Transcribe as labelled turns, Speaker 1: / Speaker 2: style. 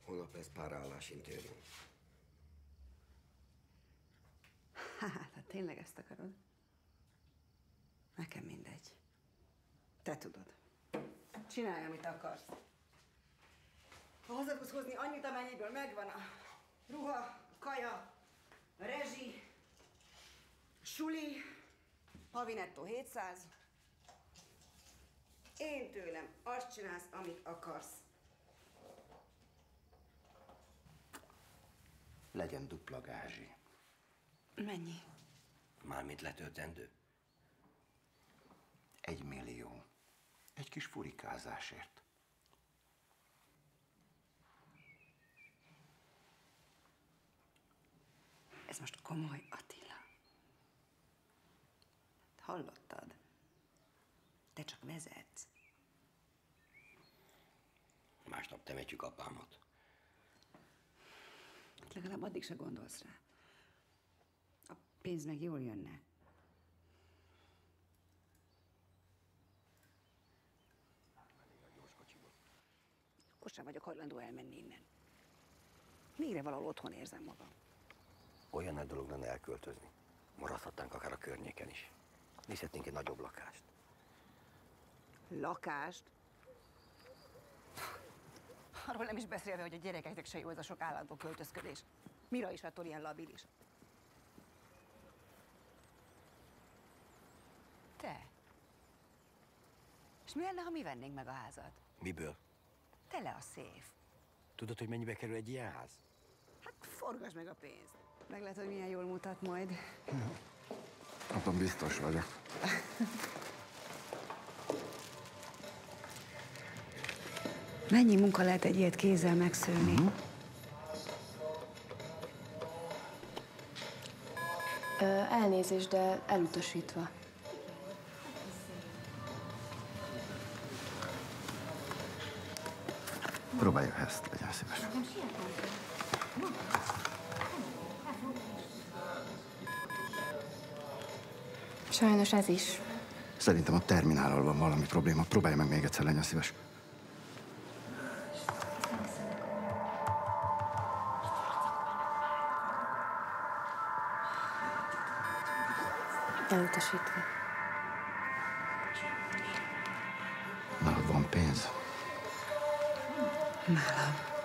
Speaker 1: Holnap lesz párállásinterjú.
Speaker 2: Hát tényleg ezt akarod? Nekem mindegy. Te tudod. Csinálj, amit akarsz. Ha haza tudsz hozni annyit, amennyiből megvan a ruha, a kaja, a rezsi, a suli, havi nettó 700. Én tőlem azt csinálsz, amit akarsz.
Speaker 1: Legyen dupla gázsi.
Speaker 2: Mennyi?
Speaker 1: Mármint letöltendő.
Speaker 3: 1 millió. Egy kis furikázásért.
Speaker 2: Ez most komoly, Attila. Hallottad? Te csak vezetsz.
Speaker 1: Másnap temetjük apámat.
Speaker 2: Legalább addig se gondolsz rá. A pénz meg jól jönne. Akkor sem vagyok hajlandó elmenni innen. Végre valahol otthon érzem magam.
Speaker 1: Olyan nagy dolog lenne elköltözni. Maradhatnánk akár a környéken is. Nézhetnénk egy nagyobb lakást.
Speaker 2: Lakást? Arról nem is beszélve, hogy a gyerekeknek se jó ez a sok állandó költözködés. Mira is attól ilyen labilis. Te? És mi lenne, ha mi vennénk meg a házat?
Speaker 1: Miből?
Speaker 2: Tele a széf.
Speaker 1: Tudod, hogy mennyibe kerül egy ilyen ház?
Speaker 2: Hát forgass meg a pénzt. Meglátod, hogy milyen jól mutat majd.
Speaker 3: Abban biztos vagyok.
Speaker 2: Mennyi munka lehet egy ilyet kézzel megszőni?
Speaker 4: Elnézést, de elutasítva.
Speaker 3: Próbálja ezt, legyen szíves.
Speaker 4: Sajnos ez is.
Speaker 3: Szerintem a terminállal van valami probléma. Próbálja meg még egyszer, legyen szíves.
Speaker 4: Elutasítva.
Speaker 3: Nálad van pénz?
Speaker 2: Nálam.